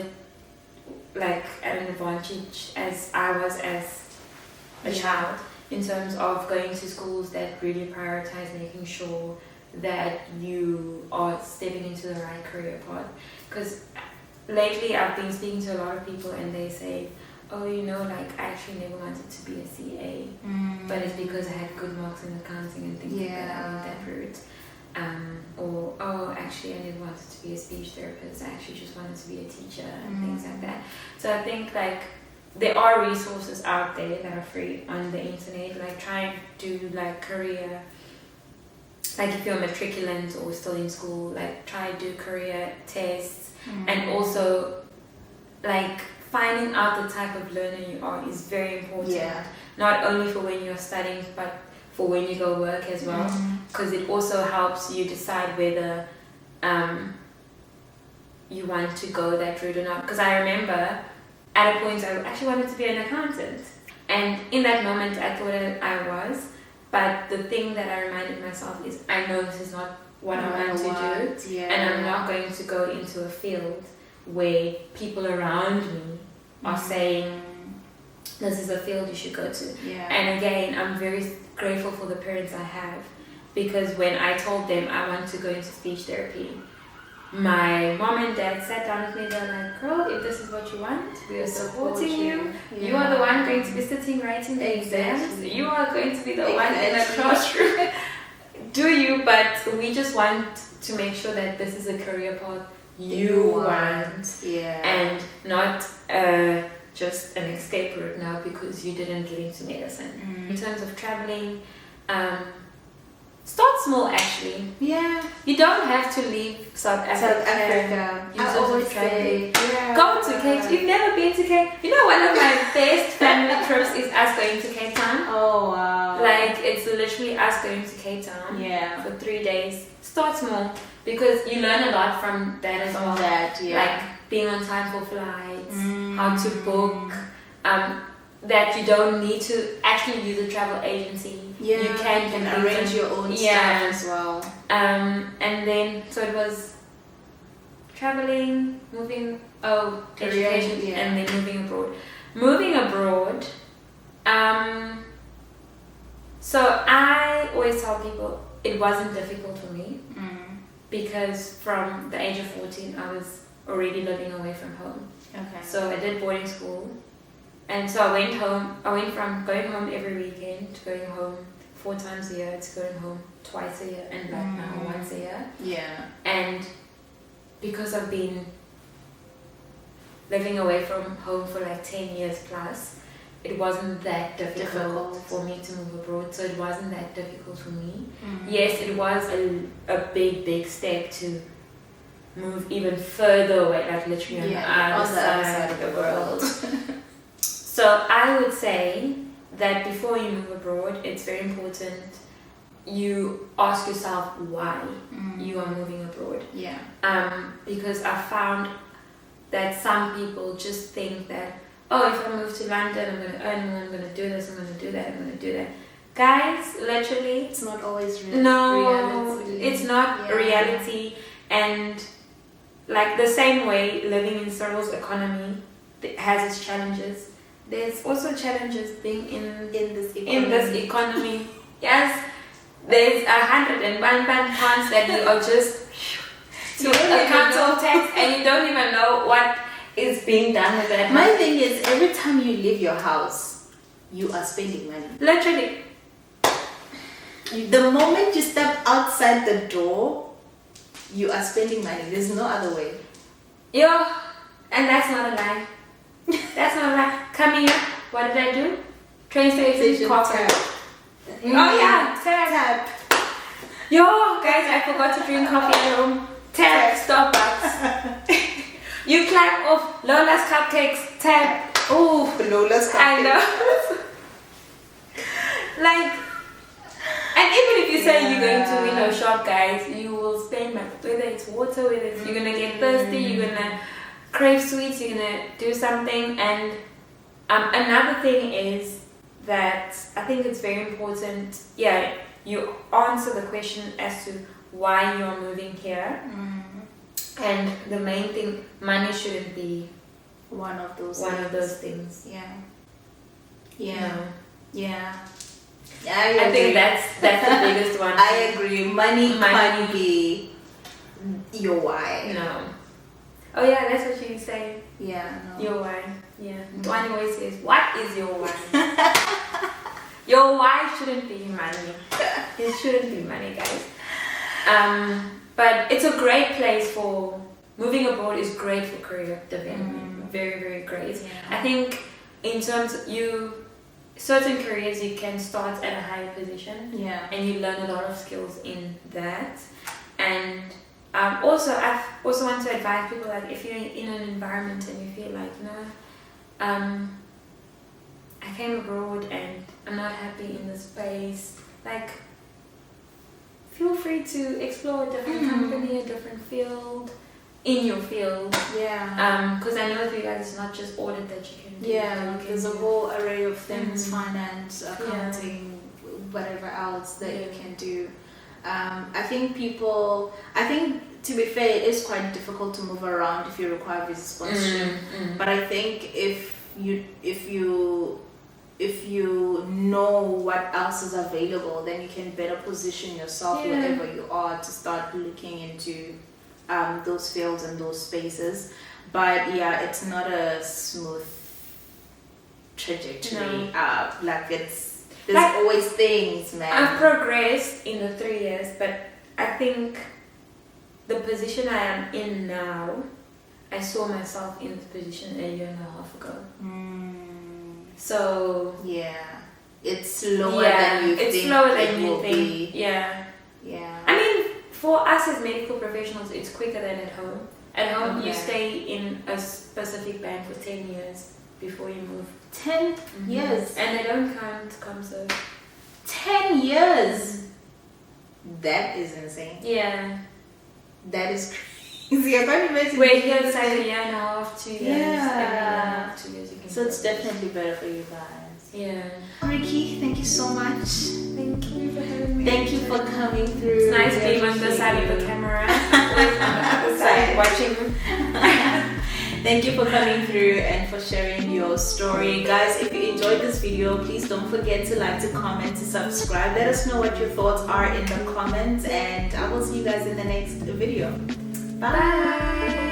at an advantage as I was as a child, in terms of going to schools that really prioritize making sure that you are stepping into the right career path. Because lately I've been speaking to a lot of people and they say, oh, I actually never wanted to be a CA, but it's because I had good marks in accounting and things like that, I went that route. Or, oh, actually I never wanted to be a speech therapist, I actually just wanted to be a teacher and things like that. So I think there are resources out there that are free on the internet, try and do career, if you're matriculant or still in school, try to do career tests, and also finding out the type of learner you are is very important, not only for when you're studying but for when you go work as well, because it also helps you decide whether you want to go that route or not. Because I remember at a point I actually wanted to be an accountant, and in that moment I thought I was, but the thing that I reminded myself is I know this is not what I want to do, and I'm not going to go into a field where people around me are saying this is a field you should go to. And again, I'm very grateful for the parents I have, because when I told them I want to go into speech therapy, my mom and dad sat down with me. They're like, girl, if this is what you want, we are supporting you. You are the one going to be sitting writing the exams. You are going to be the one in the classroom. Do you? But we just want to make sure that this is a career path you want, and not just an escape route now because you didn't get into medicine. In terms of traveling, start small actually. You don't have to leave South Africa. I always say, go to Cape Town. You've never been to Cape Town? One of my best family trips is us going to Cape Town. Oh wow. It's literally us going to Cape Town for 3 days. Start small, because you learn a lot from that as well. Being on time for flights, how to book, that you don't need to actually use a travel agency. You can arrange your own stuff as well. And then, so it was traveling, moving, education, and then moving abroad. Moving abroad, so I always tell people it wasn't difficult for me, because from the age of 14 I was already living away from home. So I did boarding school, and so I went from going home every weekend to going home 4 times a year to going home twice a year, and now once a year. And because I've been living away from home for 10 years plus, it wasn't that difficult for me to move abroad. So it wasn't that difficult for me. Yes, it was a big step to move even further away, literally on the other side of the world. So I would say that before you move abroad, it's very important you ask yourself why you are moving abroad. Because I found that some people just think that, if I move to London, I'm going to earn more, I'm going to do this, I'm going to do that, I'm going to do that. Guys, literally, it's not always reality. No, it's not reality. And the same way living in Cyril's economy has its challenges, there's also challenges being in this economy. Yes, there's 101 pounds that you are just to a council tax, and you don't even know what is being done with that. My thing is, every time you leave your house, you are spending money. Literally. The moment you step outside the door, you are spending money. There's no other way. Yo, and that's not a lie. That's not a lie. Come here. What did I do? Train station, coffee. Oh yeah, tap. Yo, guys, I forgot to drink coffee at home. Tap, Starbucks. You climb off Lola's cupcakes. Tap. Oh, Lola's cupcakes. I know. Like, and even if you say you're going to window shop, guys, you will spend money. Whether it's water, whether it's, you're gonna get thirsty, you're gonna crave sweets, you're gonna do something. And another thing is that I think it's very important. Yeah, you answer the question as to why you're moving here. And the main thing, money shouldn't be one of those things. Yeah. I think that's the biggest one. I agree. Money can't be your why. No. Oh yeah, that's what you say. Yeah. No. Your why. Yeah. Ntwanie always says, "What is your why?" Your why shouldn't be money. It shouldn't be money, guys. But it's a great place for moving abroad. Is great for career development. Very, very great. Yeah. I think in terms certain careers you can start at a higher position. Yeah. And you learn a lot of skills in that. And I also want to advise people, like, if you're in an environment and you feel like, I came abroad and I'm not happy in this space, like, feel free to explore a different company, a different field, in your field. Yeah. Because I know for you guys, it's not just audit that you can do. Yeah, there's a whole array of things, finance, accounting, whatever else that you can do. I think to be fair, it is quite difficult to move around if you require visa sponsorship. But I think if you know what else is available, then you can better position yourself wherever you are to start looking into those fields and those spaces. But yeah, it's not a smooth trajectory. Like there's always things, man. I've progressed in the 3 years, but I think the position I am in now, I saw myself in this position a year and a half ago. So yeah, it's slower than you think. It's slower than you think. Be. Yeah. I mean, for us as medical professionals, it's quicker than at home. At home, you stay in a specific band for 10 years before you move. 10 years, and they don't count COMSO. 10 years. That is insane. Yeah. That is crazy. I can't imagine. We're here, it's like a year and a half, 2 years. Yeah. 2 years. You can So it's definitely better for you guys. Yeah. Ricki, thank you so much. Thank you for having me. Thank you for coming through. It's nice being on the side of the camera. Like on the other side watching. Thank you for coming through and for sharing your story. Guys, if you enjoyed this video, please don't forget to like, to comment, to subscribe. Let us know what your thoughts are in the comments, and I will see you guys in the next video. Bye.